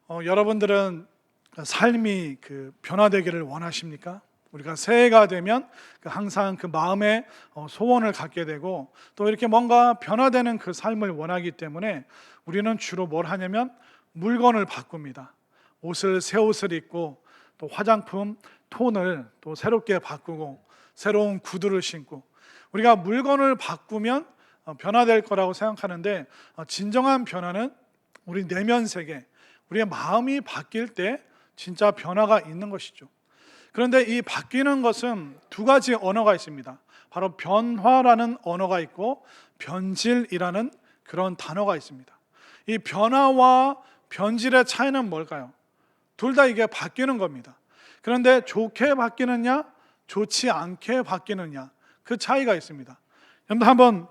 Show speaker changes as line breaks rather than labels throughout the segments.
여러분들은 삶이 변화되기를 원하십니까? 우리가 새해가 되면 항상 그 마음에 소원을 갖게 되고 또 이렇게 뭔가 변화되는 그 삶을 원하기 때문에 우리는 주로 뭘 하냐면 물건을 바꿉니다. 새 옷을 입고 또 화장품 톤을 또 새롭게 바꾸고 새로운 구두를 신고 우리가 물건을 바꾸면 변화될 거라고 생각하는데 진정한 변화는 우리 내면 세계, 우리의 마음이 바뀔 때 진짜 변화가 있는 것이죠. 그런데 이 바뀌는 것은 두 가지 언어가 있습니다. 바로 변화라는 언어가 있고 변질이라는 그런 단어가 있습니다. 이 변화와 변질의 차이는 뭘까요? 둘 다 이게 바뀌는 겁니다. 그런데 좋게 바뀌느냐, 좋지 않게 바뀌느냐, 그 차이가 있습니다. 여러분 한번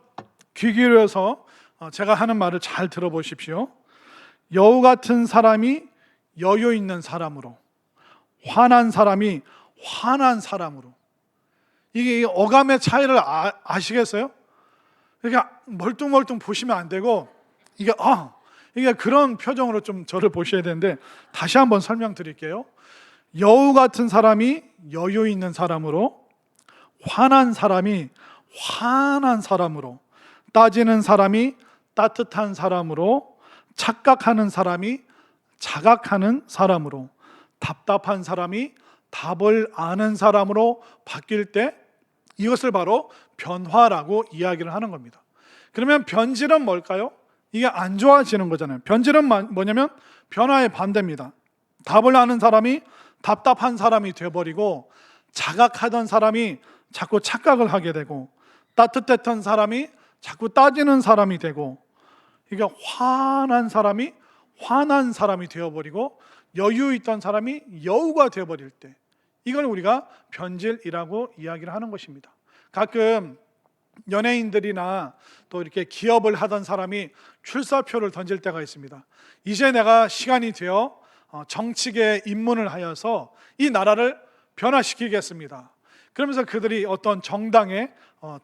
귀 기울여서 제가 하는 말을 잘 들어보십시오. 여우 같은 사람이 여유 있는 사람으로, 화난 사람이 화난 사람으로. 이게 어감의 차이를 아시겠어요? 그러니까 멀뚱멀뚱 보시면 안 되고 이게 그런 표정으로 좀 저를 보셔야 되는데 다시 한번 설명드릴게요. 여우 같은 사람이 여유 있는 사람으로, 화난 사람이 화난 사람으로, 따지는 사람이 따뜻한 사람으로, 착각하는 사람이 자각하는 사람으로, 답답한 사람이 답을 아는 사람으로 바뀔 때 이것을 바로 변화라고 이야기를 하는 겁니다. 그러면 변질은 뭘까요? 이게 안 좋아지는 거잖아요. 변질은 뭐냐면 변화의 반대입니다. 답을 아는 사람이 답답한 사람이 되어버리고 자각하던 사람이 자꾸 착각을 하게 되고 따뜻했던 사람이 자꾸 따지는 사람이 되고 이게 화난 사람이 화난 사람이 되어버리고 여유 있던 사람이 여우가 되어버릴 때 이걸 우리가 변질이라고 이야기를 하는 것입니다. 가끔 연예인들이나 또 이렇게 기업을 하던 사람이 출사표를 던질 때가 있습니다. 이제 내가 시간이 되어 정치계에 입문을 하여서 이 나라를 변화시키겠습니다. 그러면서 그들이 어떤 정당에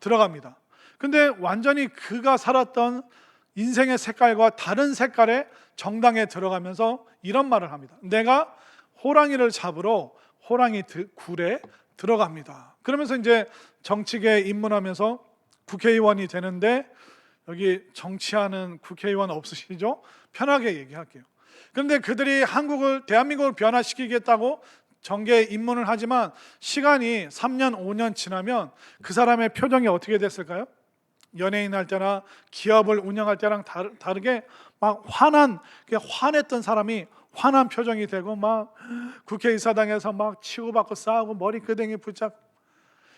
들어갑니다. 근데 완전히 그가 살았던 인생의 색깔과 다른 색깔의 정당에 들어가면서 이런 말을 합니다. 내가 호랑이를 잡으러 호랑이 굴에 들어갑니다. 그러면서 이제 정치계에 입문하면서 국회의원이 되는데 여기 정치하는 국회의원 없으시죠? 편하게 얘기할게요. 그런데 그들이 대한민국을 변화시키겠다고 정계에 입문을 하지만 시간이 3년, 5년 지나면 그 사람의 표정이 어떻게 됐을까요? 연예인 할 때나 기업을 운영할 때랑 다르게 막 화냈던 사람이 화난 표정이 되고 막 국회의사당에서 막 치고받고 싸우고 머리끄댕이 붙잡고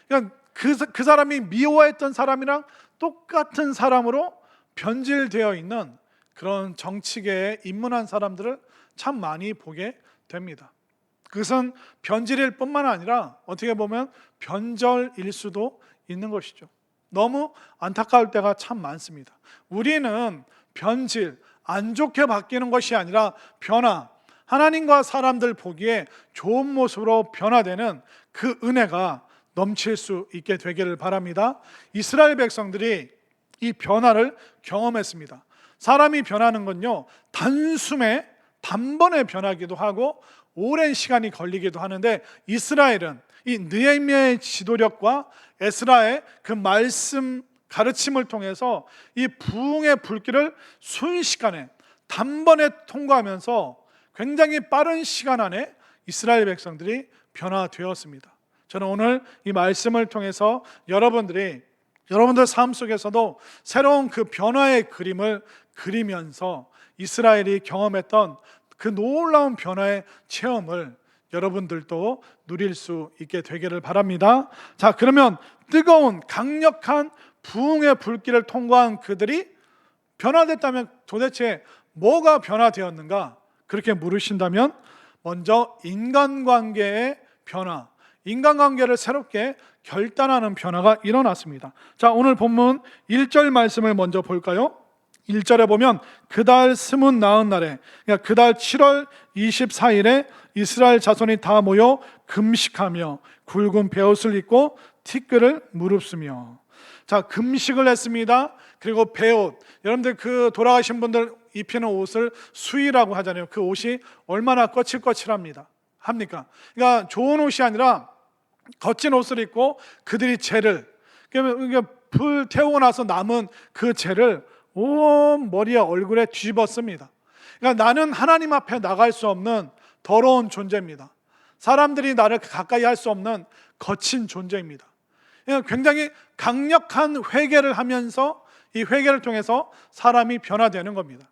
그러니까 그 사람이 미워했던 사람이랑 똑같은 사람으로 변질되어 있는 그런 정치계에 입문한 사람들을 참 많이 보게 됩니다. 그것은 변질일 뿐만 아니라 어떻게 보면 변절일 수도 있는 것이죠. 너무 안타까울 때가 참 많습니다. 우리는 변질, 안 좋게 바뀌는 것이 아니라 변화, 하나님과 사람들 보기에 좋은 모습으로 변화되는 그 은혜가 넘칠 수 있게 되기를 바랍니다. 이스라엘 백성들이 이 변화를 경험했습니다. 사람이 변하는 건요, 단번에 변하기도 하고 오랜 시간이 걸리기도 하는데 이스라엘은 이 느헤미야의 지도력과 에스라의 그 말씀 가르침을 통해서 이 부흥의 불길을 순식간에 단번에 통과하면서 굉장히 빠른 시간 안에 이스라엘 백성들이 변화되었습니다. 저는 오늘 이 말씀을 통해서 여러분들 삶 속에서도 새로운 그 변화의 그림을 그리면서 이스라엘이 경험했던 그 놀라운 변화의 체험을 여러분들도 누릴 수 있게 되기를 바랍니다. 자, 그러면 뜨거운 강력한 부흥의 불길을 통과한 그들이 변화됐다면 도대체 뭐가 변화되었는가? 그렇게 물으신다면 먼저 인간관계의 변화, 인간관계를 새롭게 결단하는 변화가 일어났습니다. 자, 오늘 본문 1절 말씀을 먼저 볼까요? 1절에 보면 그달 스문 나은 날에, 그러니까 그달 7월 24일에 이스라엘 자손이 다 모여 금식하며 굵은 베옷을 입고 티끌을 무릅쓰며. 자, 금식을 했습니다. 그리고 베옷, 여러분들 그 돌아가신 분들 입히는 옷을 수의라고 하잖아요. 그 옷이 얼마나 거칠거칠합니다. 합니까? 그러니까 좋은 옷이 아니라 거친 옷을 입고 그들이 재를, 그러니까 불 태우고 나서 남은 그 재를 온 머리에 얼굴에 뒤집었습니다. 그러니까 나는 하나님 앞에 나갈 수 없는 더러운 존재입니다. 사람들이 나를 가까이 할 수 없는 거친 존재입니다. 그러니까 굉장히 강력한 회개를 하면서 이 회개를 통해서 사람이 변화되는 겁니다.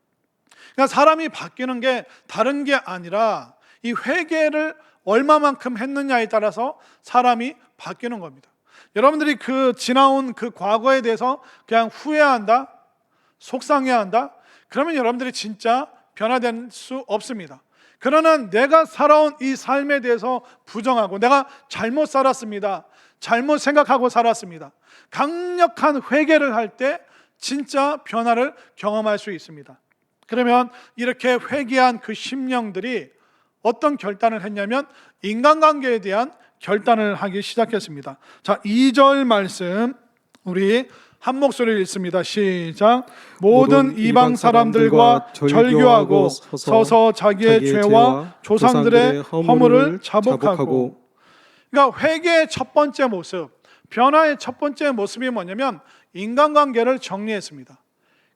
그러니까 사람이 바뀌는 게 다른 게 아니라 이 회개를 얼마만큼 했느냐에 따라서 사람이 바뀌는 겁니다. 여러분들이 그 지나온 그 과거에 대해서 그냥 후회한다, 속상해한다, 그러면 여러분들이 진짜 변화될 수 없습니다. 그러나 내가 살아온 이 삶에 대해서 부정하고 내가 잘못 살았습니다, 잘못 생각하고 살았습니다, 강력한 회개를 할 때 진짜 변화를 경험할 수 있습니다. 그러면 이렇게 회개한 그 심령들이 어떤 결단을 했냐면 인간관계에 대한 결단을 하기 시작했습니다. 자, 2절 말씀 우리 한 목소리를 읽습니다. 시작. 모든 이방 사람들과 절교하고 서서 자기의 죄와 조상들의 허물을 자복하고. 그러니까 회개의 첫 번째 모습, 변화의 첫 번째 모습이 뭐냐면 인간관계를 정리했습니다.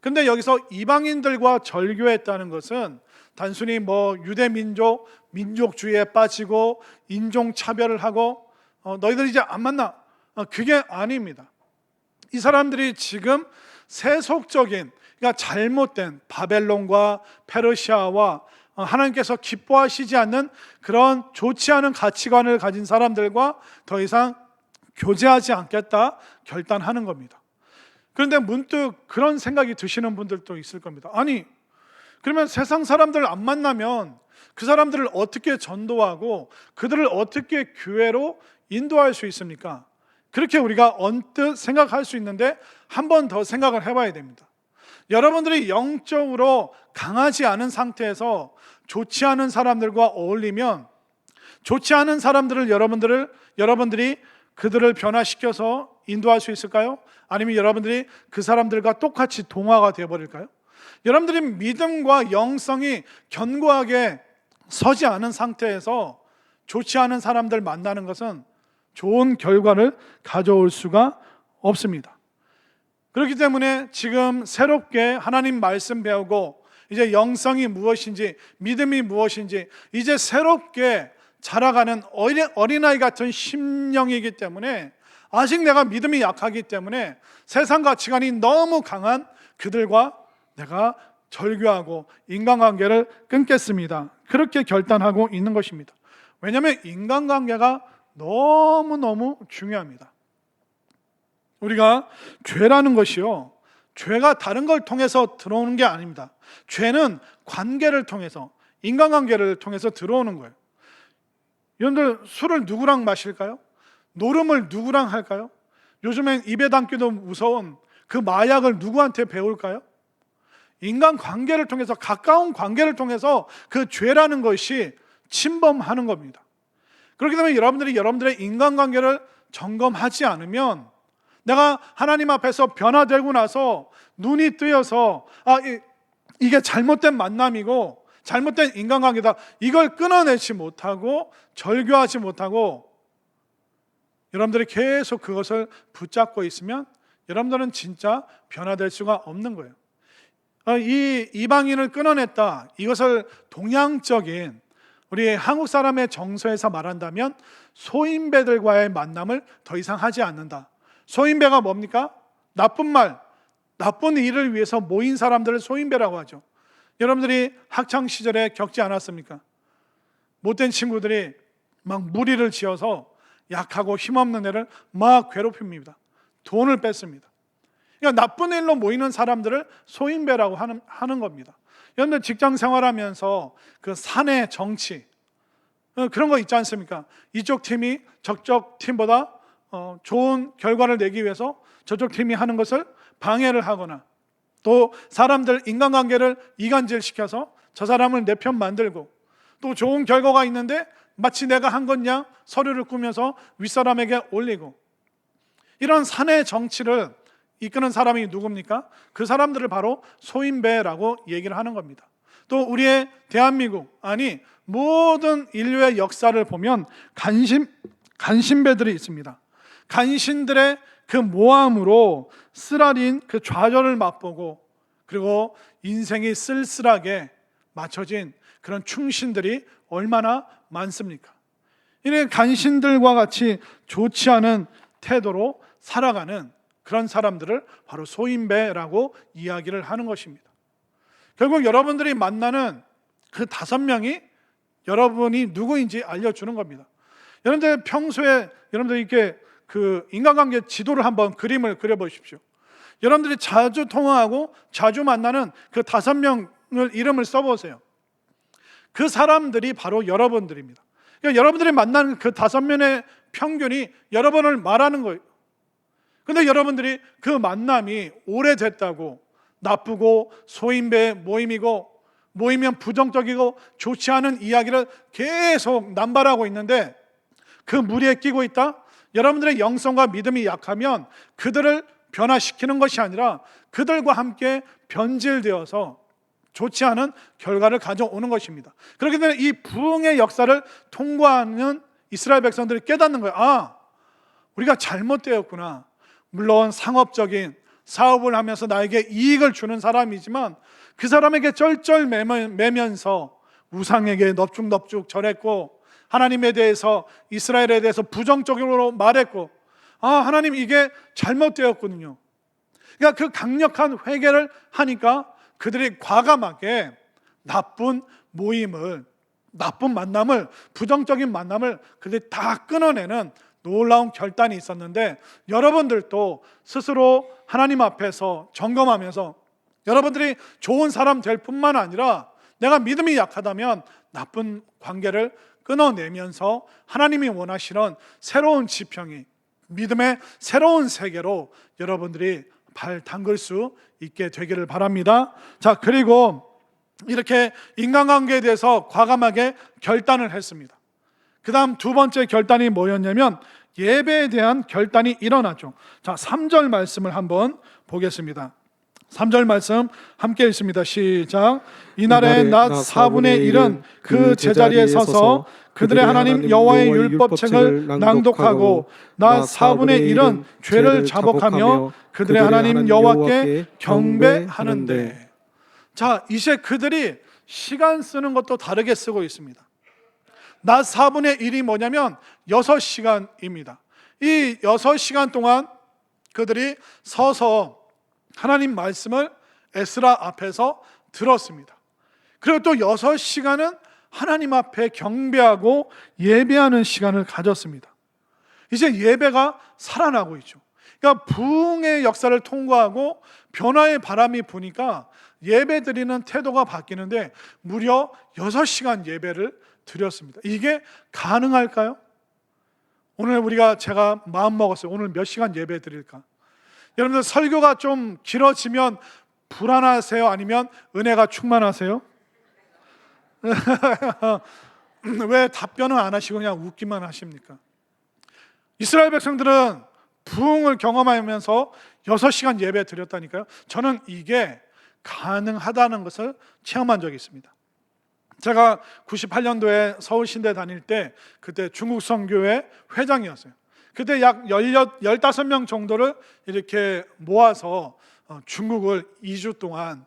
근데 여기서 이방인들과 절교했다는 것은 단순히 뭐 유대민족, 민족주의에 빠지고 인종차별을 하고 너희들 이제 안 만나, 그게 아닙니다. 이 사람들이 지금 세속적인, 그러니까 잘못된 바벨론과 페르시아와 하나님께서 기뻐하시지 않는 그런 좋지 않은 가치관을 가진 사람들과 더 이상 교제하지 않겠다 결단하는 겁니다. 그런데 문득 그런 생각이 드시는 분들도 있을 겁니다. 아니, 그러면 세상 사람들 안 만나면 그 사람들을 어떻게 전도하고 그들을 어떻게 교회로 인도할 수 있습니까? 그렇게 우리가 언뜻 생각할 수 있는데 한 번 더 생각을 해봐야 됩니다. 여러분들이 영적으로 강하지 않은 상태에서 좋지 않은 사람들과 어울리면 좋지 않은 사람들을 여러분들이 그들을 변화시켜서 인도할 수 있을까요? 아니면 여러분들이 그 사람들과 똑같이 동화가 되어버릴까요? 여러분들이 믿음과 영성이 견고하게 서지 않은 상태에서 좋지 않은 사람들 만나는 것은 좋은 결과를 가져올 수가 없습니다. 그렇기 때문에 지금 새롭게 하나님 말씀 배우고 이제 영성이 무엇인지, 믿음이 무엇인지 이제 새롭게 자라가는 어린아이 같은 심령이기 때문에, 아직 내가 믿음이 약하기 때문에 세상 가치관이 너무 강한 그들과 내가 절교하고 인간관계를 끊겠습니다. 그렇게 결단하고 있는 것입니다. 왜냐하면 인간관계가 너무너무 중요합니다. 우리가 죄라는 것이요, 죄가 다른 걸 통해서 들어오는 게 아닙니다. 죄는 관계를 통해서, 인간관계를 통해서 들어오는 거예요. 여러분들 술을 누구랑 마실까요? 노름을 누구랑 할까요? 요즘엔 입에 담기도 무서운 그 마약을 누구한테 배울까요? 인간관계를 통해서, 가까운 관계를 통해서 그 죄라는 것이 침범하는 겁니다. 그렇기 때문에 여러분들의 인간관계를 점검하지 않으면, 내가 하나님 앞에서 변화되고 나서 눈이 뜨여서 이게 잘못된 만남이고 잘못된 인간관계다, 이걸 끊어내지 못하고 절교하지 못하고 여러분들이 계속 그것을 붙잡고 있으면 여러분들은 진짜 변화될 수가 없는 거예요. 이 이방인을 끊어냈다, 이것을 동양적인 우리 한국 사람의 정서에서 말한다면 소인배들과의 만남을 더 이상 하지 않는다. 소인배가 뭡니까? 나쁜 말, 나쁜 일을 위해서 모인 사람들을 소인배라고 하죠. 여러분들이 학창시절에 겪지 않았습니까? 못된 친구들이 막 무리를 지어서 약하고 힘없는 애를 막 괴롭힙니다. 돈을 뺏습니다. 그러니까 나쁜 일로 모이는 사람들을 소인배라고 하는 겁니다. 여러분들 직장 생활하면서 그 사내 정치, 그런 거 있지 않습니까? 이쪽 팀이 저쪽 팀보다 좋은 결과를 내기 위해서 저쪽 팀이 하는 것을 방해를 하거나, 또 사람들 인간관계를 이간질시켜서 저 사람을 내 편 만들고, 또 좋은 결과가 있는데 마치 내가 한 것냐 서류를 꾸며서 윗사람에게 올리고, 이런 사내 정치를 이끄는 사람이 누굽니까? 그 사람들을 바로 소인배라고 얘기를 하는 겁니다. 또 우리의 대한민국, 아니 모든 인류의 역사를 보면 간신배들이 있습니다. 간신들의 그 모함으로 쓰라린 그 좌절을 맛보고, 그리고 인생이 쓸쓸하게 맞춰진 그런 충신들이 얼마나 많습니까? 이런 간신들과 같이 좋지 않은 태도로 살아가는 그런 사람들을 바로 소인배라고 이야기를 하는 것입니다. 결국 여러분들이 만나는 그 5명이 여러분이 누구인지 알려주는 겁니다. 여러분들 평소에 여러분들 이렇게 그 인간관계 지도를 한번 그림을 그려보십시오. 여러분들이 자주 통화하고 자주 만나는 그 5명을 이름을 써보세요. 그 사람들이 바로 여러분들입니다. 그러니까 여러분들이 만나는 그 5명의 평균이 여러분을 말하는 거예요. 근데 여러분들이 그 만남이 오래됐다고 나쁘고 소인배 모임이고, 모이면 부정적이고 좋지 않은 이야기를 계속 남발하고 있는데, 그 무리에 끼고 있다? 여러분들의 영성과 믿음이 약하면 그들을 변화시키는 것이 아니라 그들과 함께 변질되어서 좋지 않은 결과를 가져오는 것입니다. 그렇기 때문에 이 부흥의 역사를 통과하는 이스라엘 백성들이 깨닫는 거예요. 아, 우리가 잘못되었구나. 물론 상업적인 사업을 하면서 나에게 이익을 주는 사람이지만 그 사람에게 쩔쩔 매면서 우상에게 넙죽넙죽 절했고, 하나님에 대해서, 이스라엘에 대해서 부정적으로 말했고, 아, 하나님 이게 잘못되었거든요. 그러니까 그 강력한 회개를 하니까 그들이 과감하게 나쁜 모임을, 나쁜 만남을, 부정적인 만남을 그들이 다 끊어내는 놀라운 결단이 있었는데, 여러분들도 스스로 하나님 앞에서 점검하면서 여러분들이 좋은 사람 될 뿐만 아니라 내가 믿음이 약하다면 나쁜 관계를 끊어내면서 하나님이 원하시는 새로운 지평이, 믿음의 새로운 세계로 여러분들이 발 담글 수 있게 되기를 바랍니다. 자, 그리고 이렇게 인간관계에 대해서 과감하게 결단을 했습니다. 그 다음 2번째 결단이 뭐였냐면 예배에 대한 결단이 일어났죠. 자, 3절 말씀을 한번 보겠습니다. 3절 말씀 함께 읽습니다. 시작. 이날에 낮 4분의 1은 그 제자리에 서서 그들의 하나님 여호와의 율법책을 낭독하고 낮 4분의 1은 죄를 자복하며 그들의 하나님 여호와께 경배하는데. 자, 이제 그들이 시간 쓰는 것도 다르게 쓰고 있습니다. 낮 4분의 1이 뭐냐면 6시간입니다. 이 6시간 동안 그들이 서서 하나님 말씀을 에스라 앞에서 들었습니다. 그리고 또 6시간은 하나님 앞에 경배하고 예배하는 시간을 가졌습니다. 이제 예배가 살아나고 있죠. 그러니까 부흥의 역사를 통과하고 변화의 바람이 부니까 예배 드리는 태도가 바뀌는데 무려 6시간 예배를 드렸습니다. 이게 가능할까요? 오늘 제가 마음 먹었어요. 오늘 몇 시간 예배 드릴까? 여러분들 설교가 좀 길어지면 불안하세요? 아니면 은혜가 충만하세요? 왜 답변은 안 하시고 그냥 웃기만 하십니까? 이스라엘 백성들은 부흥을 경험하면서 6시간 예배 드렸다니까요. 저는 이게 가능하다는 것을 체험한 적이 있습니다. 제가 98년도에 서울신대 다닐 때 그때 중국 선교회 회장이었어요. 그때 약 15명 정도를 이렇게 모아서 중국을 2주 동안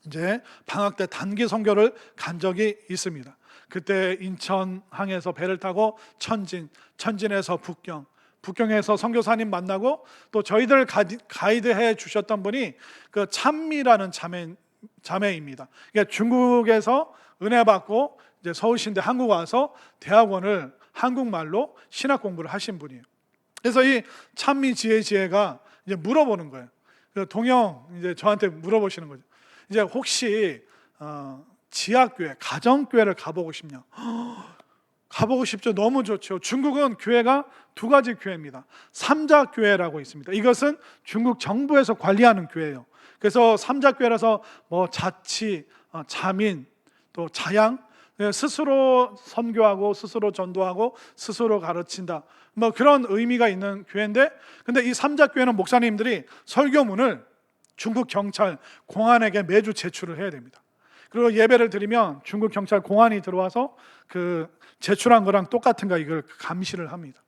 이제 방학 때 단기 선교를 간 적이 있습니다. 그때 인천항에서 배를 타고 천진에서 북경에서 선교사님 만나고, 또 저희들 가이드해 주셨던 분이 그 찬미라는 자매입니다. 그러니까 중국에서 은혜 받고 이제 서울신대 한국 와서 대학원을 한국말로 신학 공부를 하신 분이에요. 그래서 이 찬미 지혜가 이제 물어보는 거예요. 동영 이제 저한테 물어보시는 거죠. 이제 혹시 지하교회, 가정교회를 가보고 싶냐? 가보고 싶죠. 너무 좋죠. 중국은 교회가 2가지 교회입니다. 삼자교회라고 있습니다. 이것은 중국 정부에서 관리하는 교회예요. 그래서 삼자교회라서 뭐 자치, 자민, 또 자양, 스스로 선교하고 스스로 전도하고 스스로 가르친다, 뭐 그런 의미가 있는 교회인데, 근데 이 삼자교회는 목사님들이 설교문을 중국 경찰 공안에게 매주 제출을 해야 됩니다. 그리고 예배를 드리면 중국 경찰 공안이 들어와서 그 제출한 거랑 똑같은가 이걸 감시를 합니다.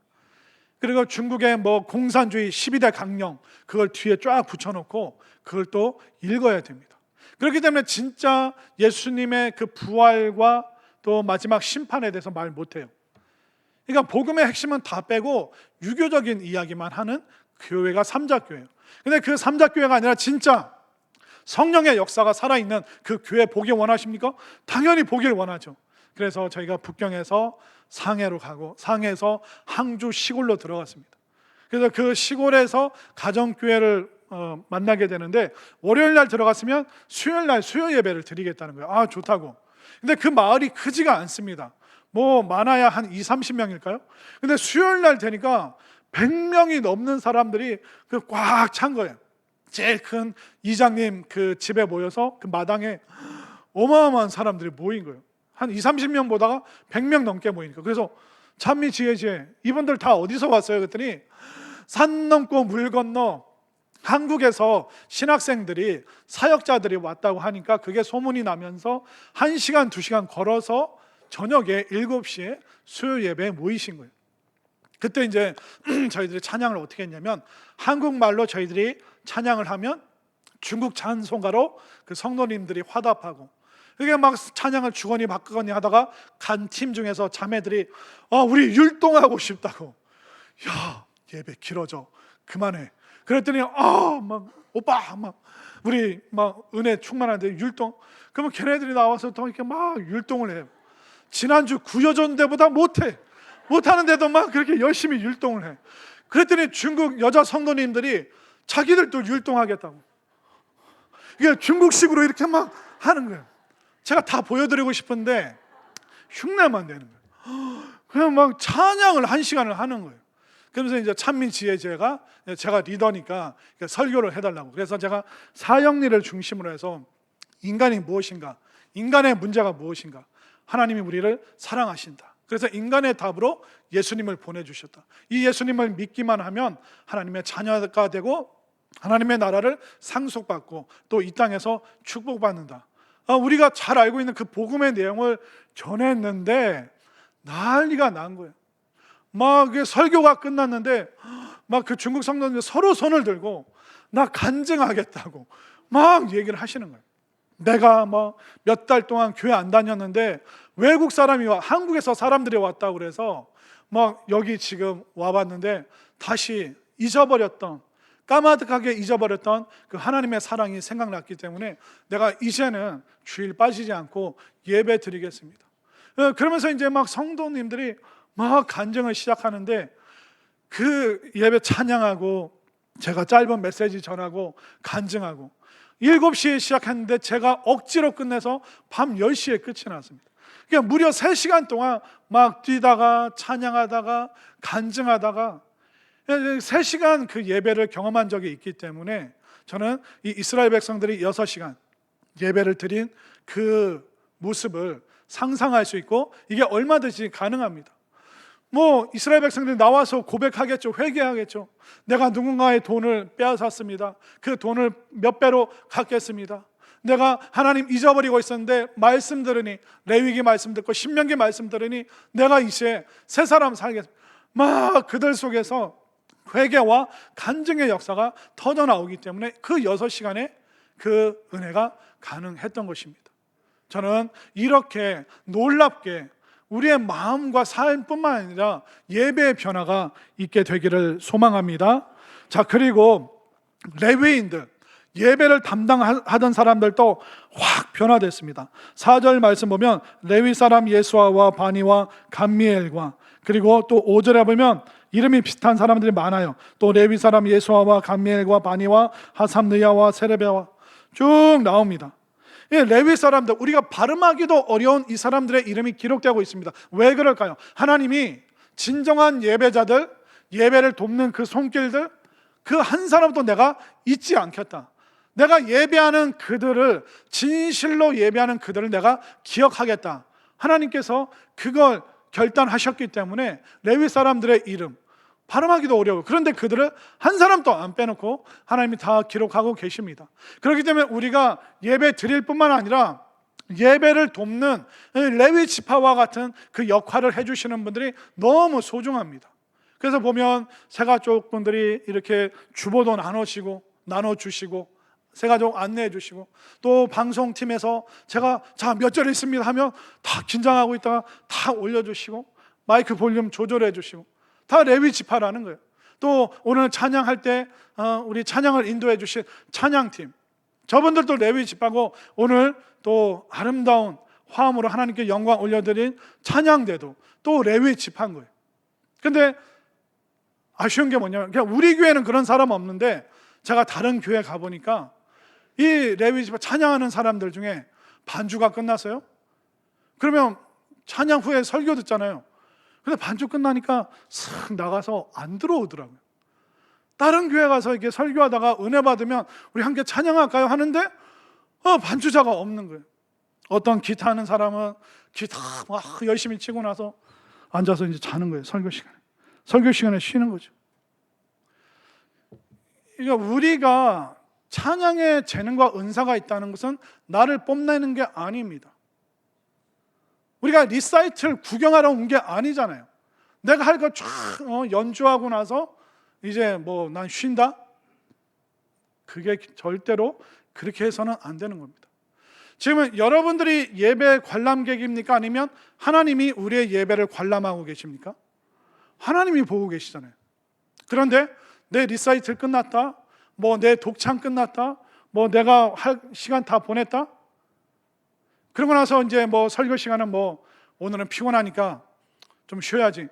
그리고 중국의 뭐 공산주의 12대 강령 그걸 뒤에 쫙 붙여놓고 그걸 또 읽어야 됩니다. 그렇기 때문에 진짜 예수님의 그 부활과 또 마지막 심판에 대해서 말 못해요. 그러니까 복음의 핵심은 다 빼고 유교적인 이야기만 하는 교회가 삼자교회예요. 근데 그 삼자교회가 아니라 진짜 성령의 역사가 살아있는 그 교회 보길 원하십니까? 당연히 보길 원하죠. 그래서 저희가 북경에서 상해로 가고 상해에서 항주 시골로 들어갔습니다. 그래서 그 시골에서 가정교회를 만나게 되는데, 월요일 날 들어갔으면 수요일 날 수요 예배를 드리겠다는 거예요. 아, 좋다고. 근데 그 마을이 크지가 않습니다. 뭐 많아야 한 20-30명일까요? 근데 수요일 날 되니까 100명이 넘는 사람들이 꽉 찬 거예요. 제일 큰 이장님 그 집에 모여서 그 마당에 어마어마한 사람들이 모인 거예요. 한 20-30명 보다가 100명 넘게 모이니까. 그래서 찬미 지혜지혜 이분들 다 어디서 왔어요? 그랬더니 산 넘고 물 건너 한국에서 신학생들이 사역자들이 왔다고 하니까 그게 소문이 나면서 1시간 2시간 걸어서 저녁에 7시에 수요 예배에 모이신 거예요. 그때 이제 저희들이 찬양을 어떻게 했냐면, 한국말로 저희들이 찬양을 하면 중국 찬송가로 그 성도님들이 화답하고, 이게 막 찬양을 주거니 받거니 하다가 간 팀 중에서 자매들이 우리 율동하고 싶다고. 야, 예배 길어져, 그만해. 그랬더니 막 오빠 막 우리 막 은혜 충만한데 율동. 그러면 걔네들이 나와서 또 이렇게 막 율동을 해요. 지난주 구여전 때보다 못하는데도 막 그렇게 열심히 율동을 해. 그랬더니 중국 여자 성도님들이 자기들도 율동하겠다고. 이게 중국식으로 이렇게 막 하는 거예요. 제가 다 보여드리고 싶은데 흉내만 내는 거예요. 그냥 막 찬양을 1시간을 하는 거예요. 그러면서 이제 찬미 지혜제가 제가 리더니까 설교를 해달라고. 그래서 제가 사형리를 중심으로 해서 인간이 무엇인가, 인간의 문제가 무엇인가, 하나님이 우리를 사랑하신다. 그래서 인간의 답으로 예수님을 보내주셨다. 이 예수님을 믿기만 하면 하나님의 자녀가 되고 하나님의 나라를 상속받고 또 이 땅에서 축복받는다. 우리가 잘 알고 있는 그 복음의 내용을 전했는데 난리가 난 거예요. 막 설교가 끝났는데 막 그 중국 성도들 서로 손을 들고 나 간증하겠다고 막 얘기를 하시는 거예요. 내가 뭐 몇 달 동안 교회 안 다녔는데 외국 사람이 한국에서 사람들이 왔다고 그래서 막 여기 지금 와봤는데 다시 잊어버렸던, 까마득하게 잊어버렸던 그 하나님의 사랑이 생각났기 때문에 내가 이제는 주일 빠지지 않고 예배 드리겠습니다. 그러면서 이제 막 성도님들이 막 간증을 시작하는데, 그 예배 찬양하고 제가 짧은 메시지 전하고 간증하고 7시에 시작했는데 제가 억지로 끝내서 밤 10시에 끝이 났습니다. 그러니까 무려 3시간 동안 막 뛰다가 찬양하다가 간증하다가 3시간 그 예배를 경험한 적이 있기 때문에 저는 이 이스라엘 백성들이 6시간 예배를 드린 그 모습을 상상할 수 있고 이게 얼마든지 가능합니다. 뭐 이스라엘 백성들이 나와서 고백하겠죠. 회개하겠죠. 내가 누군가의 돈을 빼앗았습니다. 그 돈을 몇 배로 갚겠습니다. 내가 하나님 잊어버리고 있었는데 말씀 들으니, 레위기 말씀 듣고 신명기 말씀 들으니 내가 이제 새 사람 살겠습니다. 막 그들 속에서 회개와 간증의 역사가 터져 나오기 때문에 그 6시간에 그 은혜가 가능했던 것입니다. 저는 이렇게 놀랍게 우리의 마음과 삶뿐만 아니라 예배의 변화가 있게 되기를 소망합니다. 자, 그리고 레위인들, 예배를 담당하던 사람들도 확 변화됐습니다. 4절 말씀 보면 레위 사람 예수아와 바니와 감미엘과, 그리고 또 5절에 보면 이름이 비슷한 사람들이 많아요. 또 레위 사람 예수아와 감미엘과 바니와 하삼느야와 세레베와 쭉 나옵니다. 레위 사람들, 우리가 발음하기도 어려운 이 사람들의 이름이 기록되고 있습니다. 왜 그럴까요? 하나님이 진정한 예배자들, 예배를 돕는 그 손길들, 그 한 사람도 내가 잊지 않겠다. 내가 예배하는 그들을, 진실로 예배하는 그들을 내가 기억하겠다. 하나님께서 그걸 결단하셨기 때문에 레위 사람들의 이름 발음하기도 어려워요. 그런데 그들을 한 사람도 안 빼놓고 하나님이 다 기록하고 계십니다. 그렇기 때문에 우리가 예배 드릴 뿐만 아니라 예배를 돕는 레위 지파와 같은 그 역할을 해주시는 분들이 너무 소중합니다. 그래서 보면 새가족 분들이 이렇게 주보도 나눠주시고 새가족 안내해 주시고, 또 방송팀에서 제가 자 몇 절 있습니다 하면 다 긴장하고 있다가 다 올려주시고, 마이크 볼륨 조절해 주시고, 다 레위 지파라는 거예요. 또 오늘 찬양할 때 우리 찬양을 인도해 주신 찬양팀, 저분들도 레위 지파고, 오늘 또 아름다운 화음으로 하나님께 영광 올려드린 찬양대도 또 레위 지파인 거예요. 근데 아쉬운 게 뭐냐면, 그냥 우리 교회는 그런 사람 없는데 제가 다른 교회 가보니까 이 레위 지파 찬양하는 사람들 중에 반주가 끝났어요. 그러면 찬양 후에 설교 듣잖아요. 근데 반주 끝나니까 싹 나가서 안 들어오더라고요. 다른 교회 가서 이렇게 설교하다가 은혜 받으면 우리 함께 찬양할까요 하는데 반주자가 없는 거예요. 어떤 기타 하는 사람은 기타 막 열심히 치고 나서 앉아서 이제 자는 거예요. 설교 시간에 쉬는 거죠. 그러니까 우리가 찬양의 재능과 은사가 있다는 것은 나를 뽐내는 게 아닙니다. 우리가 리사이트를 구경하러 온 게 아니잖아요. 내가 할 거 쫙 연주하고 나서 이제 뭐 난 쉰다? 그게 절대로 그렇게 해서는 안 되는 겁니다. 지금은 여러분들이 예배 관람객입니까? 아니면 하나님이 우리의 예배를 관람하고 계십니까? 하나님이 보고 계시잖아요. 그런데 내 리사이틀 끝났다, 뭐 내 독창 끝났다, 뭐 내가 할 시간 다 보냈다, 그러고 나서 이제 뭐 설교 시간은 뭐 오늘은 피곤하니까 좀 쉬어야지.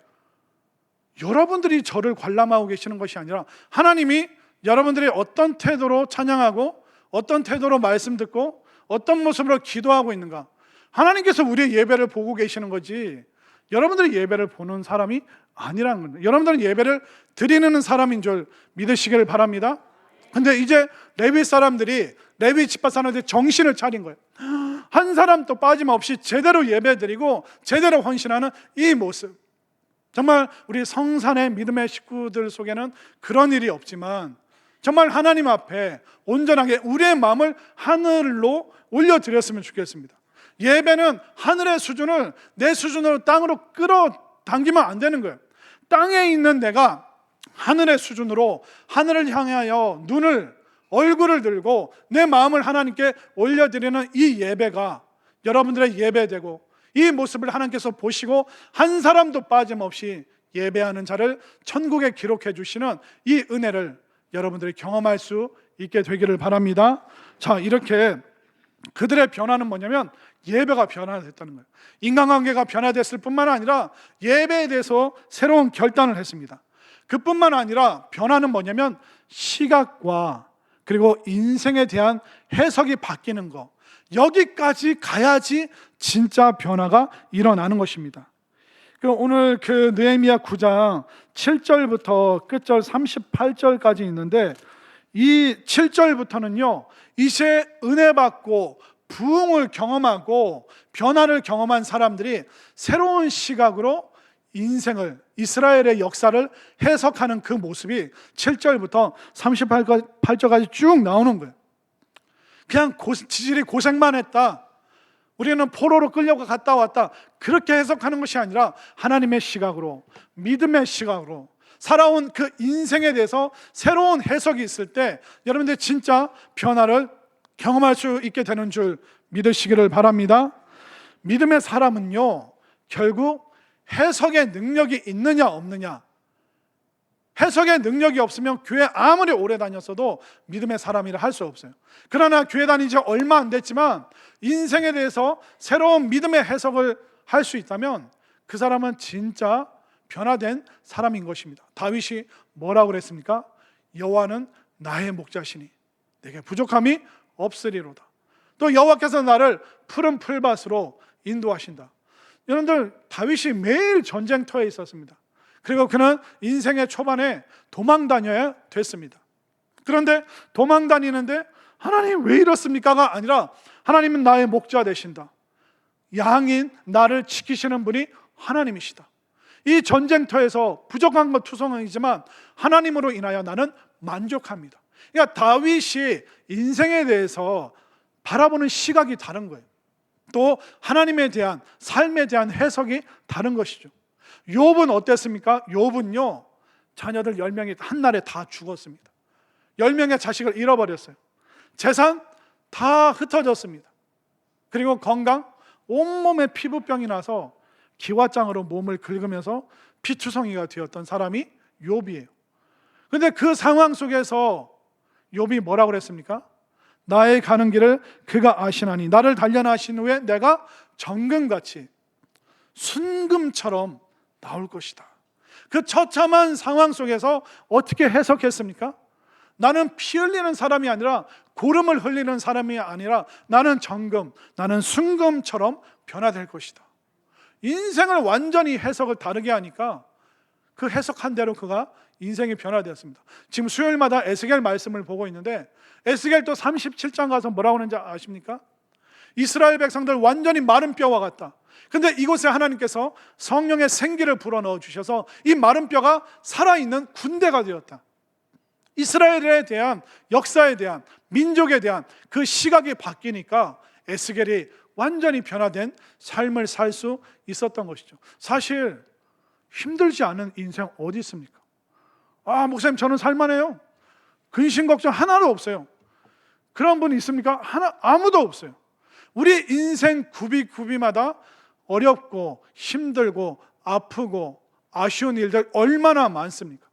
여러분들이 저를 관람하고 계시는 것이 아니라 하나님이 여러분들이 어떤 태도로 찬양하고 어떤 태도로 말씀 듣고 어떤 모습으로 기도하고 있는가, 하나님께서 우리의 예배를 보고 계시는 거지 여러분들이 예배를 보는 사람이 아니라는 겁니다. 여러분들은 예배를 드리는 사람인 줄 믿으시길 바랍니다. 근데 이제 레위 사람들이, 레위 지파 사람들이 정신을 차린 거예요. 한 사람도 빠짐없이 제대로 예배드리고 제대로 헌신하는 이 모습, 정말 우리 성산의 믿음의 식구들 속에는 그런 일이 없지만 정말 하나님 앞에 온전하게 우리의 마음을 하늘로 올려드렸으면 좋겠습니다. 예배는 하늘의 수준을 내 수준으로 땅으로 끌어당기면 안 되는 거예요. 땅에 있는 내가 하늘의 수준으로 하늘을 향하여 얼굴을 들고 내 마음을 하나님께 올려드리는 이 예배가 여러분들의 예배되고, 이 모습을 하나님께서 보시고 한 사람도 빠짐없이 예배하는 자를 천국에 기록해 주시는 이 은혜를 여러분들이 경험할 수 있게 되기를 바랍니다. 자, 이렇게 그들의 변화는 뭐냐면 예배가 변화됐다는 거예요. 인간관계가 변화됐을 뿐만 아니라 예배에 대해서 새로운 결단을 했습니다. 그뿐만 아니라 변화는 뭐냐면 시각과 그리고 인생에 대한 해석이 바뀌는 거, 여기까지 가야지 진짜 변화가 일어나는 것입니다. 오늘 그 느헤미야 9장 7절부터 끝절 38절까지 있는데, 이 7절부터는요 이제 은혜 받고 부흥을 경험하고 변화를 경험한 사람들이 새로운 시각으로 인생을, 이스라엘의 역사를 해석하는 그 모습이 7절부터 38절까지 쭉 나오는 거예요. 그냥 지질이 고생만 했다, 우리는 포로로 끌려가 갔다 왔다, 그렇게 해석하는 것이 아니라 하나님의 시각으로, 믿음의 시각으로 살아온 그 인생에 대해서 새로운 해석이 있을 때 여러분들 진짜 변화를 경험할 수 있게 되는 줄 믿으시기를 바랍니다. 믿음의 사람은요 결국 해석의 능력이 있느냐 없느냐, 해석의 능력이 없으면 교회 아무리 오래 다녔어도 믿음의 사람이라 할 수 없어요. 그러나 교회 다닌 지 얼마 안 됐지만 인생에 대해서 새로운 믿음의 해석을 할 수 있다면 그 사람은 진짜 변화된 사람인 것입니다. 다윗이 뭐라고 그랬습니까? 여호와는 나의 목자시니 내게 부족함이 없으리로다. 또 여호와께서 나를 푸른 풀밭으로 인도하신다. 여러분들, 다윗이 매일 전쟁터에 있었습니다. 그리고 그는 인생의 초반에 도망 다녀야 됐습니다. 그런데 도망 다니는데 하나님 왜 이렇습니까가 아니라 하나님은 나의 목자 되신다, 양인 나를 지키시는 분이 하나님이시다. 이 전쟁터에서 부족한 것 투성이지만 하나님으로 인하여 나는 만족합니다. 그러니까 다윗이 인생에 대해서 바라보는 시각이 다른 거예요. 또 하나님에 대한, 삶에 대한 해석이 다른 것이죠. 욥은 어땠습니까? 욥은요, 자녀들 10명이 한날에 다 죽었습니다. 10명의 자식을 잃어버렸어요. 재산 다 흩어졌습니다. 그리고 건강, 온몸에 피부병이 나서 기와장으로 몸을 긁으면서 피투성이가 되었던 사람이 욥이에요. 그런데 그 상황 속에서 욥이 뭐라고 그랬습니까? 나의 가는 길을 그가 아시나니 나를 단련하신 후에 내가 정금같이 순금처럼 나올 것이다. 그 처참한 상황 속에서 어떻게 해석했습니까? 나는 피 흘리는 사람이 아니라, 고름을 흘리는 사람이 아니라 나는 정금, 나는 순금처럼 변화될 것이다. 인생을 완전히 해석을 다르게 하니까 그 해석한 대로 그가 인생이 변화되었습니다. 지금 수요일마다 에스겔 말씀을 보고 있는데, 에스겔 또 37장 가서 뭐라고 하는지 아십니까? 이스라엘 백성들 완전히 마른 뼈와 같다. 근데 이곳에 하나님께서 성령의 생기를 불어넣어 주셔서 이 마른 뼈가 살아있는 군대가 되었다. 이스라엘에 대한, 역사에 대한, 민족에 대한 그 시각이 바뀌니까 에스겔이 완전히 변화된 삶을 살 수 있었던 것이죠. 사실 힘들지 않은 인생 어디 있습니까? 목사님 저는 살만해요. 근심 걱정 하나도 없어요. 그런 분 있습니까? 아무도 없어요. 우리 인생 구비마다 어렵고 힘들고 아프고 아쉬운 일들 얼마나 많습니까?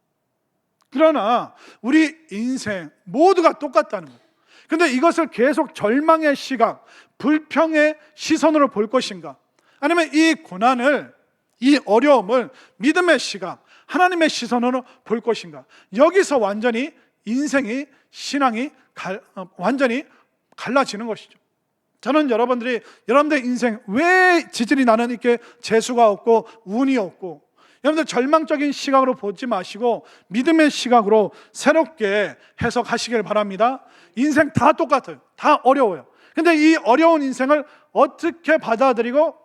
그러나 우리 인생 모두가 똑같다는 거예요. 근데 이것을 계속 절망의 시각, 불평의 시선으로 볼 것인가? 아니면 이 고난을, 이 어려움을 믿음의 시각, 하나님의 시선으로 볼 것인가? 여기서 완전히 인생이, 신앙이 완전히 갈라지는 것이죠. 저는 여러분들 인생 왜 지질이 나는 이렇게 재수가 없고 운이 없고, 여러분들 절망적인 시각으로 보지 마시고 믿음의 시각으로 새롭게 해석하시길 바랍니다. 인생 다 똑같아요. 다 어려워요. 근데 이 어려운 인생을 어떻게 받아들이고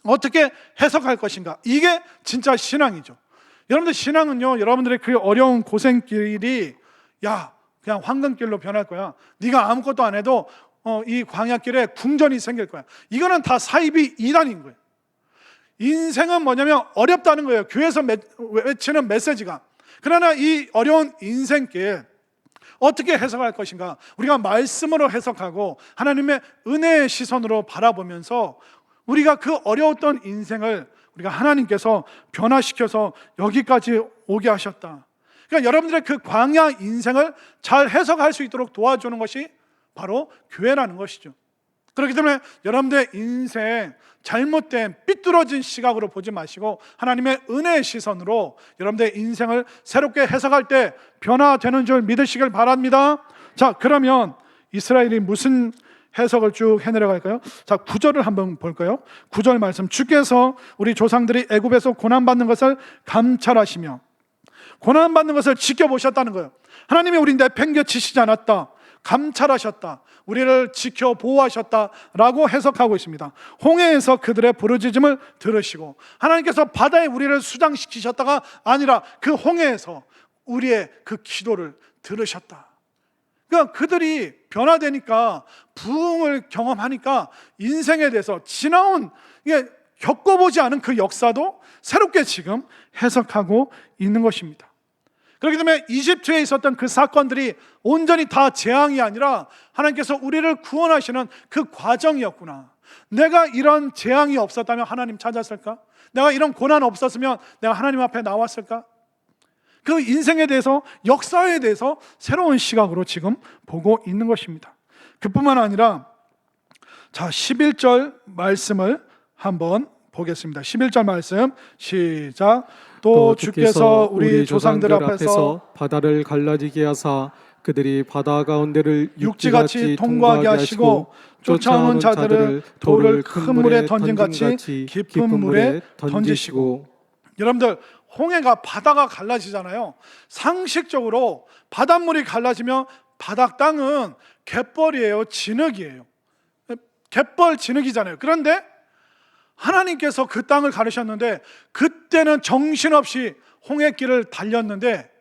어떻게 해석할 것인가? 이게 진짜 신앙이죠. 여러분들 신앙은요, 여러분들의 그 어려운 고생길이 그냥 황금길로 변할 거야. 네가 아무것도 안 해도 이 광야길에 궁전이 생길 거야. 이거는 다 사이비 이단인 거예요. 인생은 뭐냐면 어렵다는 거예요. 교회에서 외치는 메시지가. 그러나 이 어려운 인생길 어떻게 해석할 것인가? 우리가 말씀으로 해석하고 하나님의 은혜의 시선으로 바라보면서 우리가 그 어려웠던 인생을 우리가 하나님께서 변화시켜서 여기까지 오게 하셨다. 그러니까 여러분들의 그 광야 인생을 잘 해석할 수 있도록 도와주는 것이 바로 교회라는 것이죠. 그렇기 때문에 여러분들의 인생 잘못된 삐뚤어진 시각으로 보지 마시고 하나님의 은혜의 시선으로 여러분들의 인생을 새롭게 해석할 때 변화되는 줄 믿으시길 바랍니다. 자, 그러면 이스라엘이 무슨 해석을 쭉 해내려갈까요? 자, 9절을 한번 볼까요? 9절 말씀, 주께서 우리 조상들이 애굽에서 고난받는 것을 감찰하시며 고난받는 것을 지켜보셨다는 거예요. 하나님이 우리 내팽개치시지 않았다, 감찰하셨다, 우리를 지켜 보호하셨다라고 해석하고 있습니다. 홍해에서 그들의 부르짖음을 들으시고, 하나님께서 바다에 우리를 수장시키셨다가 아니라 그 홍해에서 우리의 그 기도를 들으셨다. 그러니까 그들이 변화되니까, 부흥을 경험하니까 인생에 대해서 지나온, 겪어보지 않은 그 역사도 새롭게 지금 해석하고 있는 것입니다. 그렇기 때문에 이집트에 있었던 그 사건들이 온전히 다 재앙이 아니라 하나님께서 우리를 구원하시는 그 과정이었구나. 내가 이런 재앙이 없었다면 하나님 찾았을까? 내가 이런 고난 없었으면 내가 하나님 앞에 나왔을까? 그 인생에 대해서, 역사에 대해서 새로운 시각으로 지금 보고 있는 것입니다. 그뿐만 아니라, 자, 11절 말씀을 한번 보겠습니다. 11절 말씀 시작. 또 주께서 우리 조상들 앞에서
바다를 갈라지게 하사 그들이 바다 가운데를
육지같이 통과하게 하시고 쫓아오는 자들을 돌을 큰 물에 던진 같이 깊은 물에 던지시고. 여러분들, 홍해가, 바다가 갈라지잖아요. 상식적으로 바닷물이 갈라지면 바닥 땅은 갯벌이에요, 진흙이에요. 갯벌 진흙이잖아요. 그런데 하나님께서 그 땅을 가르셨는데 그때는 정신없이 홍해길을 달렸는데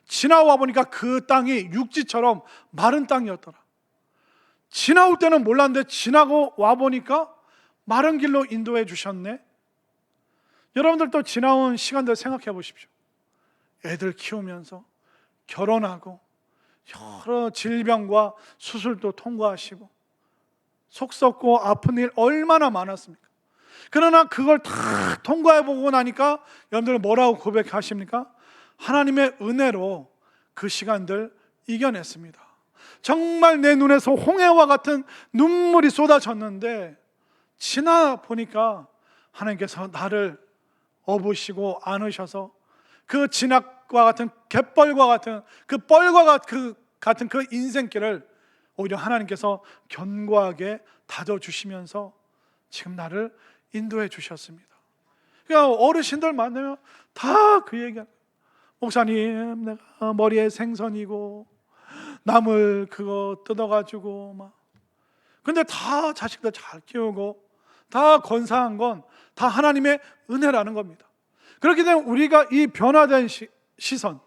지나와 보니까 그 땅이 육지처럼 마른 땅이었더라. 지나올 때는 몰랐는데 지나고 와 보니까 마른 길로 인도해 주셨네. 여러분들도 지나온 시간들 생각해 보십시오. 애들 키우면서 결혼하고 여러 질병과 수술도 통과하시고 속 썩고 아픈 일 얼마나 많았습니까? 그러나 그걸 다 통과해 보고 나니까 여러분들 뭐라고 고백하십니까? 하나님의 은혜로 그 시간들 이겨냈습니다. 정말 내 눈에서 홍해와 같은 눈물이 쏟아졌는데 지나 보니까 하나님께서 나를 업으시고 안으셔서 그 진압과 같은 갯벌과 같은 그 뻘과 같은 그 인생길을 오히려 하나님께서 견고하게 다져주시면서 지금 나를 인도해 주셨습니다. 그러니까 어르신들 만나면 다 그 얘기하는, 목사님 내가 머리에 생선이고 나물 그거 뜯어가지고 막, 근데 다 자식들 잘 키우고 다 건사한 건 다 하나님의 은혜라는 겁니다. 그렇기 때문에 우리가 이 변화된 시선,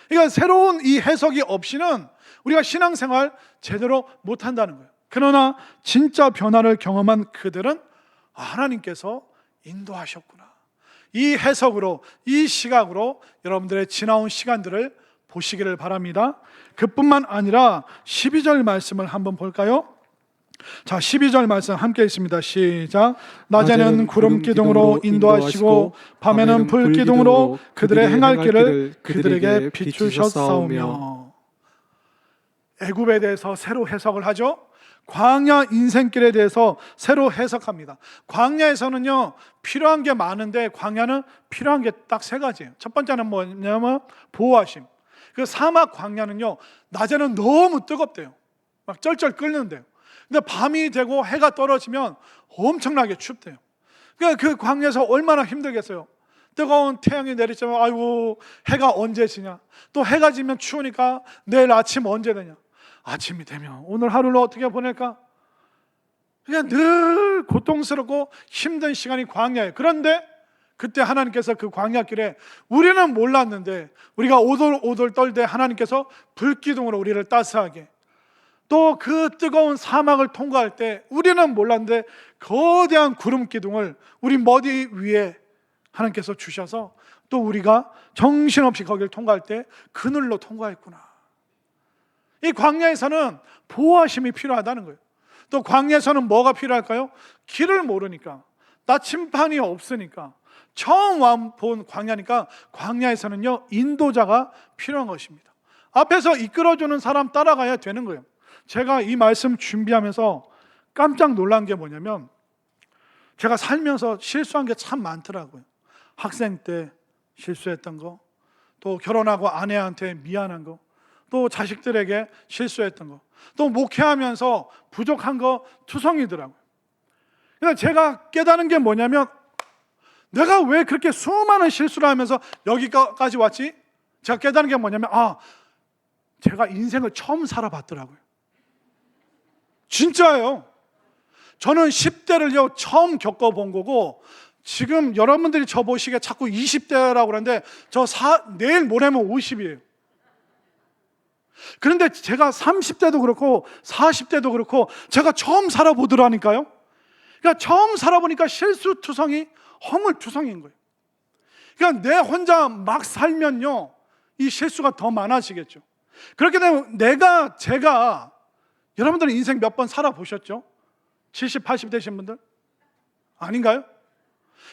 그러니까 새로운 이 해석이 없이는 우리가 신앙생활 제대로 못한다는 거예요. 그러나 진짜 변화를 경험한 그들은 하나님께서 인도하셨구나, 이 해석으로, 이 시각으로 여러분들의 지나온 시간들을 보시기를 바랍니다. 그뿐만 아니라 12절 말씀을 한번 볼까요? 자, 12절 말씀 함께 있습니다. 시작. 낮에는 구름 기둥으로 인도하시고 밤에는 불 기둥으로 그들의 행할 길을 그들에게 비추셨사오며. 애굽에 대해서 새로 해석을 하죠. 광야 인생길에 대해서 새로 해석합니다. 광야에서는요 필요한 게 많은데 광야는 필요한 게 딱 세 가지예요. 첫 번째는 뭐냐면 보호하심. 그 사막 광야는요 낮에는 너무 뜨겁대요. 막 쩔쩔 끓는데요. 근데 밤이 되고 해가 떨어지면 엄청나게 춥대요. 그러니까 그 광야에서 얼마나 힘들겠어요. 뜨거운 태양이 내리자면 아이고 해가 언제 지냐, 또 해가 지면 추우니까 내일 아침 언제 되냐, 아침이 되면 오늘 하루를 어떻게 보낼까. 그냥 늘 고통스럽고 힘든 시간이 광야예요. 그런데 그때 하나님께서 그 광야길에 우리는 몰랐는데 우리가 오돌오돌 떨 때 하나님께서 불기둥으로 우리를 따스하게, 또 그 뜨거운 사막을 통과할 때 우리는 몰랐는데 거대한 구름 기둥을 우리 머리 위에 하나님께서 주셔서 또 우리가 정신없이 거기를 통과할 때 그늘로 통과했구나. 이 광야에서는 보호하심이 필요하다는 거예요. 또 광야에서는 뭐가 필요할까요? 길을 모르니까, 나침반이 없으니까, 처음 본 광야니까 광야에서는요 인도자가 필요한 것입니다. 앞에서 이끌어주는 사람 따라가야 되는 거예요. 제가 이 말씀 준비하면서 깜짝 놀란 게 뭐냐면, 제가 살면서 실수한 게 참 많더라고요. 학생 때 실수했던 거, 또 결혼하고 아내한테 미안한 거, 또 자식들에게 실수했던 거, 또 목회하면서 부족한 거 투성이더라고요. 그러니까 제가 깨달은 게 뭐냐면, 내가 왜 그렇게 수많은 실수를 하면서 여기까지 왔지? 제가 깨달은 게 뭐냐면, 제가 인생을 처음 살아봤더라고요. 진짜예요. 저는 10대를요 처음 겪어본 거고, 지금 여러분들이 저 보시기에 자꾸 20대라고 그러는데 내일 모레면 50이에요. 그런데 제가 30대도 그렇고 40대도 그렇고 제가 처음 살아보더라니까요. 그러니까 처음 살아보니까 실수투성이 허물투성인 거예요. 그러니까 내 혼자 막 살면요 이 실수가 더 많아지겠죠. 그렇게 되면 제가 여러분들은 인생 몇 번 살아보셨죠? 70, 80 되신 분들? 아닌가요?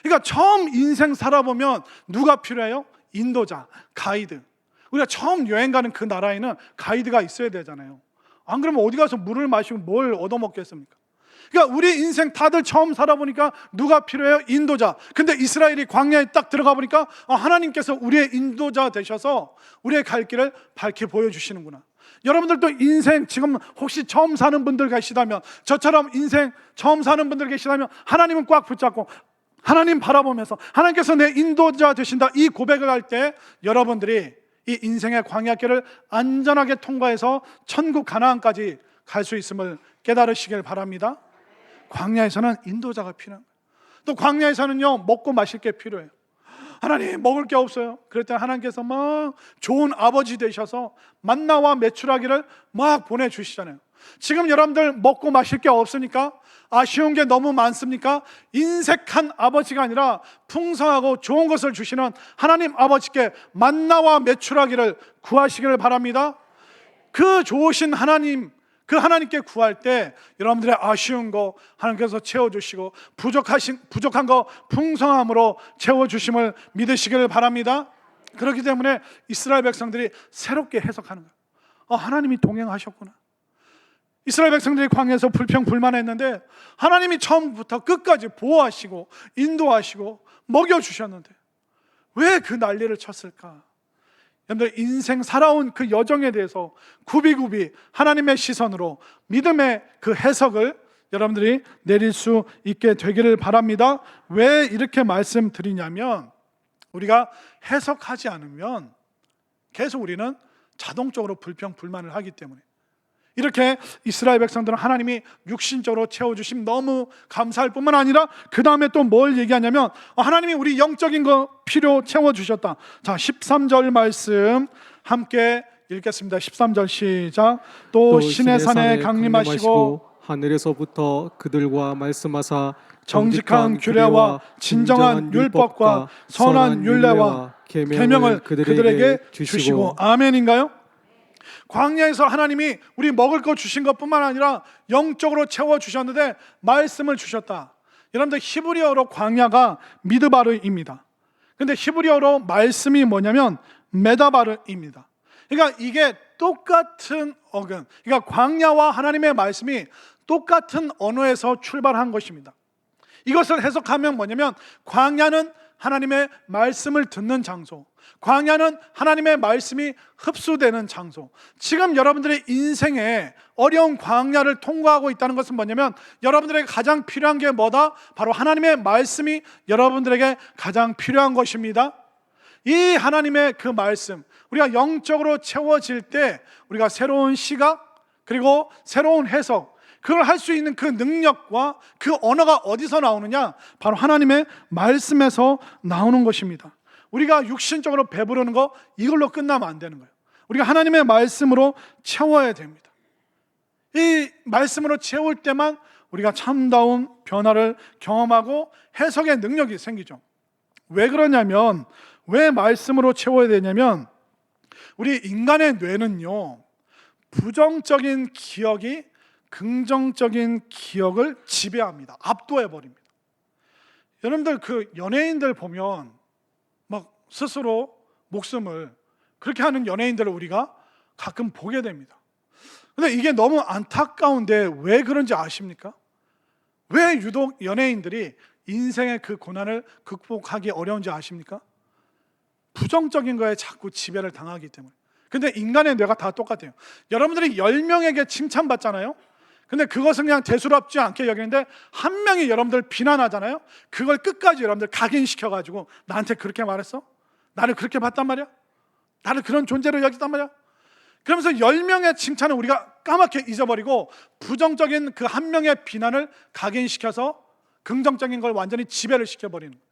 그러니까 처음 인생 살아보면 누가 필요해요? 인도자, 가이드. 우리가 처음 여행 가는 그 나라에는 가이드가 있어야 되잖아요. 안 그러면 어디 가서 물을 마시고 뭘 얻어먹겠습니까? 그러니까 우리 인생 다들 처음 살아보니까 누가 필요해요? 인도자. 근데 이스라엘이 광야에 딱 들어가 보니까 하나님께서 우리의 인도자 되셔서 우리의 갈 길을 밝히 보여주시는구나. 여러분들도 인생 지금 혹시 처음 사는 분들 계시다면, 저처럼 인생 처음 사는 분들 계시다면 하나님은 꽉 붙잡고 하나님 바라보면서 하나님께서 내 인도자 되신다, 이 고백을 할 때 여러분들이 이 인생의 광야길을 안전하게 통과해서 천국 가나안까지 갈 수 있음을 깨달으시길 바랍니다. 광야에서는 인도자가 필요한 거예요. 또 광야에서는요, 먹고 마실 게 필요해요. 하나님, 먹을 게 없어요. 그랬더니 하나님께서 막 좋은 아버지 되셔서 만나와 메추라기를 막 보내주시잖아요. 지금 여러분들 먹고 마실 게 없으니까 아쉬운 게 너무 많습니까? 인색한 아버지가 아니라 풍성하고 좋은 것을 주시는 하나님 아버지께 만나와 메추라기를 구하시기를 바랍니다. 그 좋으신 하나님, 그 하나님께 구할 때 여러분들의 아쉬운 거 하나님께서 채워주시고 부족한 거 풍성함으로 채워주심을 믿으시기를 바랍니다. 그렇기 때문에 이스라엘 백성들이 새롭게 해석하는 거예요. 하나님이 동행하셨구나. 이스라엘 백성들이 광야에서 불평불만했는데 하나님이 처음부터 끝까지 보호하시고 인도하시고 먹여주셨는데 왜 그 난리를 쳤을까? 여러분들, 인생 살아온 그 여정에 대해서 굽이굽이 하나님의 시선으로 믿음의 그 해석을 여러분들이 내릴 수 있게 되기를 바랍니다. 왜 이렇게 말씀드리냐면, 우리가 해석하지 않으면 계속 우리는 자동적으로 불평불만을 하기 때문에. 이렇게 이스라엘 백성들은 하나님이 육신적으로 채워주심 너무 감사할 뿐만 아니라 그 다음에 또 뭘 얘기하냐면, 하나님이 우리 영적인 거 필요 채워주셨다. 자, 13절 말씀 함께 읽겠습니다. 13절 시작. 또 신의 산에 강림하시고
하늘에서부터 그들과 말씀하사
정직한 규례와 진정한 율법과 선한 율례와 계명을 그들에게 주시고. 아멘인가요? 광야에서 하나님이 우리 먹을 거 주신 것뿐만 아니라 영적으로 채워주셨는데 말씀을 주셨다. 여러분들, 히브리어로 광야가 미드바르입니다. 근데 히브리어로 말씀이 뭐냐면 메다바르입니다. 그러니까 이게 똑같은 어근, 그러니까 광야와 하나님의 말씀이 똑같은 언어에서 출발한 것입니다. 이것을 해석하면 뭐냐면, 광야는 하나님의 말씀을 듣는 장소, 광야는 하나님의 말씀이 흡수되는 장소. 지금 여러분들의 인생에 어려운 광야를 통과하고 있다는 것은 뭐냐면, 여러분들에게 가장 필요한 게 뭐다? 바로 하나님의 말씀이 여러분들에게 가장 필요한 것입니다. 이 하나님의 그 말씀, 우리가 영적으로 채워질 때 우리가 새로운 시각 그리고 새로운 해석, 그걸 할 수 있는 그 능력과 그 언어가 어디서 나오느냐? 바로 하나님의 말씀에서 나오는 것입니다. 우리가 육신적으로 배부르는 거, 이걸로 끝나면 안 되는 거예요. 우리가 하나님의 말씀으로 채워야 됩니다. 이 말씀으로 채울 때만 우리가 참다운 변화를 경험하고 해석의 능력이 생기죠. 왜 그러냐면, 왜 말씀으로 채워야 되냐면, 우리 인간의 뇌는요, 부정적인 기억이 긍정적인 기억을 지배합니다. 압도해버립니다. 여러분들, 그 연예인들 보면 막 스스로 목숨을 그렇게 하는 연예인들을 우리가 가끔 보게 됩니다. 근데 이게 너무 안타까운데 왜 그런지 아십니까? 왜 유독 연예인들이 인생의 그 고난을 극복하기 어려운지 아십니까? 부정적인 거에 자꾸 지배를 당하기 때문에. 근데 인간의 뇌가 다 똑같아요. 여러분들이 10명에게 칭찬받잖아요. 근데 그것은 그냥 대수롭지 않게 여기는데, 한 명이 여러분들 비난하잖아요. 그걸 끝까지 여러분들 각인시켜가지고, 나한테 그렇게 말했어? 나를 그렇게 봤단 말이야? 나를 그런 존재로 여겼단 말이야? 그러면서 10명의 칭찬을 우리가 까맣게 잊어버리고 부정적인 그 한 명의 비난을 각인시켜서 긍정적인 걸 완전히 지배를 시켜버리는 거예요.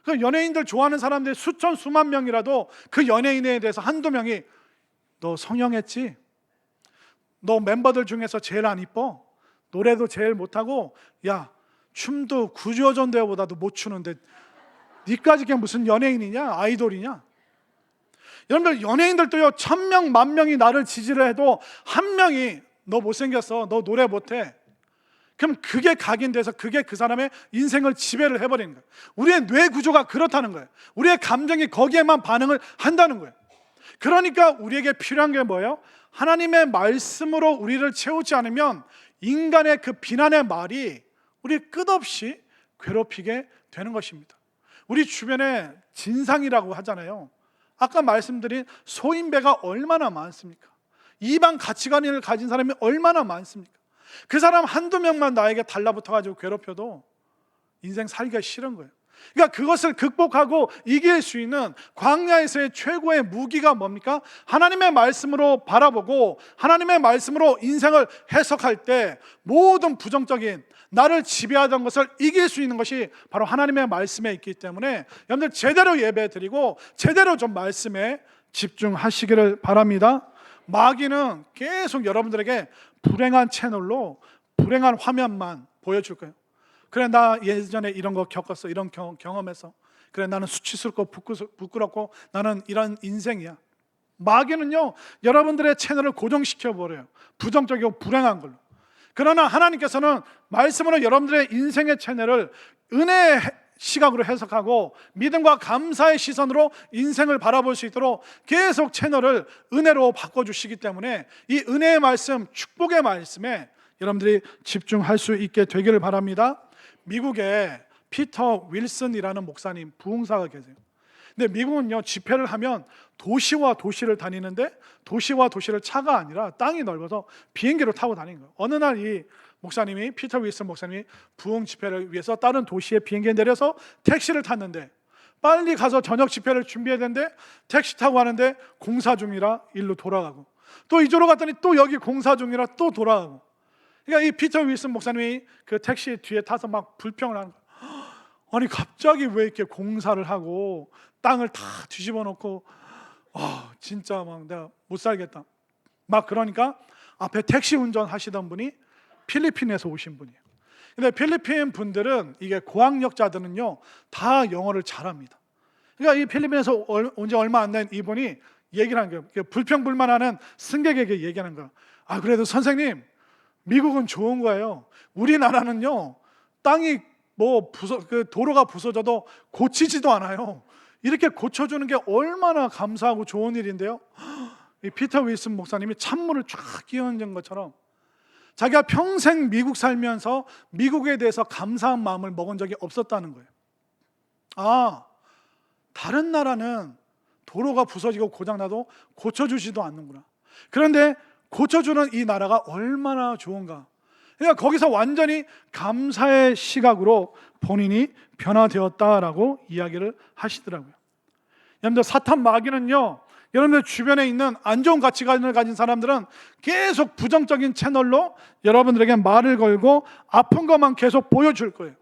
그 연예인들 좋아하는 사람들이 수천 수만 명이라도 그 연예인에 대해서 한두 명이 너 성형했지? 너 멤버들 중에서 제일 안 이뻐? 노래도 제일 못하고, 야, 춤도 구조전 대회보다도 못 추는데 니까지 그냥 무슨 연예인이냐? 아이돌이냐? 여러분들, 연예인들도요, 1000명, 10,000명이 나를 지지를 해도 한 명이 너 못생겼어, 너 노래 못해, 그럼 그게 각인돼서 그게 그 사람의 인생을 지배를 해버리는 거예요. 우리의 뇌 구조가 그렇다는 거예요. 우리의 감정이 거기에만 반응을 한다는 거예요. 그러니까 우리에게 필요한 게 뭐예요? 하나님의 말씀으로 우리를 채우지 않으면 인간의 그 비난의 말이 우리 끝없이 괴롭히게 되는 것입니다. 우리 주변에 진상이라고 하잖아요. 아까 말씀드린 소인배가 얼마나 많습니까? 이방 가치관을 가진 사람이 얼마나 많습니까? 그 사람 한두 명만 나에게 달라붙어가지고 괴롭혀도 인생 살기가 싫은 거예요. 그러니까 그것을 극복하고 이길 수 있는 광야에서의 최고의 무기가 뭡니까? 하나님의 말씀으로 바라보고 하나님의 말씀으로 인생을 해석할 때 모든 부정적인 나를 지배하던 것을 이길 수 있는 것이 바로 하나님의 말씀에 있기 때문에 여러분들 제대로 예배 드리고 제대로 좀 말씀에 집중하시기를 바랍니다. 마귀는 계속 여러분들에게 불행한 채널로 불행한 화면만 보여줄 거예요. 그래, 나 예전에 이런 거 겪었어, 이런 경험했어. 그래, 나는 수치스럽고 부끄럽고 나는 이런 인생이야. 마귀는요, 여러분들의 채널을 고정시켜 버려요. 부정적이고 불행한 걸로. 그러나 하나님께서는 말씀으로 여러분들의 인생의 채널을 은혜의 시각으로 해석하고 믿음과 감사의 시선으로 인생을 바라볼 수 있도록 계속 채널을 은혜로 바꿔주시기 때문에 이 은혜의 말씀, 축복의 말씀에 여러분들이 집중할 수 있게 되기를 바랍니다. 미국에 피터 윌슨이라는 목사님, 부흥사가 계세요. 근데 미국은요, 집회를 하면 도시와 도시를 다니는데 도시와 도시를 차가 아니라 땅이 넓어서 비행기로 타고 다니는 거예요. 어느 날 이 목사님이, 피터 윌슨 목사님이 부흥 집회를 위해서 다른 도시에 비행기에 내려서 택시를 탔는데 빨리 가서 저녁 집회를 준비해야 되는데 택시 타고 가는데 공사 중이라 일로 돌아가고, 또 이쪽으로 갔더니 또 여기 공사 중이라 또 돌아가고. 그러니까 이 피터 윌슨 목사님이 그 택시 뒤에 타서 막 불평을 하는 거예요. 아니 갑자기 왜 이렇게 공사를 하고 땅을 다 뒤집어 놓고 진짜 막 내가 못 살겠다. 막 그러니까 앞에 택시 운전하시던 분이 필리핀에서 오신 분이에요. 근데 필리핀 분들은, 이게 고학력자들은요 다 영어를 잘합니다. 그러니까 이 필리핀에서 온 지 얼마 안 된 이분이 얘기를 한 거예요. 불평불만하는 승객에게 얘기하는 거예요. 그래도 선생님, 미국은 좋은 거예요. 우리나라는요 땅이 도로가 부서져도 고치지도 않아요. 이렇게 고쳐주는 게 얼마나 감사하고 좋은 일인데요. 이 피터 윌슨 목사님이 찬물을 쫙 끼얹은 것처럼 자기가 평생 미국 살면서 미국에 대해서 감사한 마음을 먹은 적이 없었다는 거예요. 다른 나라는 도로가 부서지고 고장나도 고쳐주지도 않는구나. 그런데 고쳐주는 이 나라가 얼마나 좋은가. 그러니까 거기서 완전히 감사의 시각으로 본인이 변화되었다라고 이야기를 하시더라고요. 여러분들, 사탄 마귀는요, 여러분들 주변에 있는 안 좋은 가치관을 가진 사람들은 계속 부정적인 채널로 여러분들에게 말을 걸고 아픈 것만 계속 보여줄 거예요.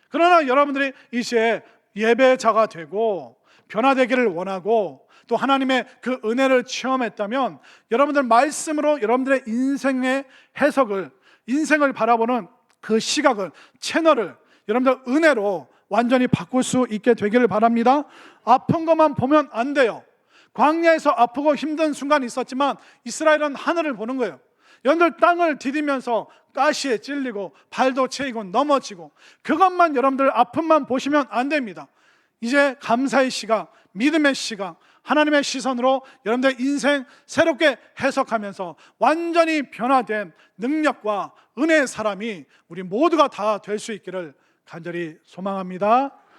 그러나 여러분들이 이제 예배자가 되고 변화되기를 원하고 또 하나님의 그 은혜를 체험했다면 여러분들 말씀으로 여러분들의 인생의 해석을, 인생을 바라보는 그 시각을, 채널을 여러분들 은혜로 완전히 바꿀 수 있게 되기를 바랍니다. 아픈 것만 보면 안 돼요. 광야에서 아프고 힘든 순간이 있었지만 이스라엘은 하늘을 보는 거예요. 여러분들 땅을 디디면서 가시에 찔리고 발도 채이고 넘어지고, 그것만 여러분들 아픔만 보시면 안 됩니다. 이제 감사의 시각, 믿음의 시각, 하나님의 시선으로 여러분들 인생 새롭게 해석하면서 완전히 변화된 능력과 은혜의 사람이 우리 모두가 다 될 수 있기를 간절히 소망합니다.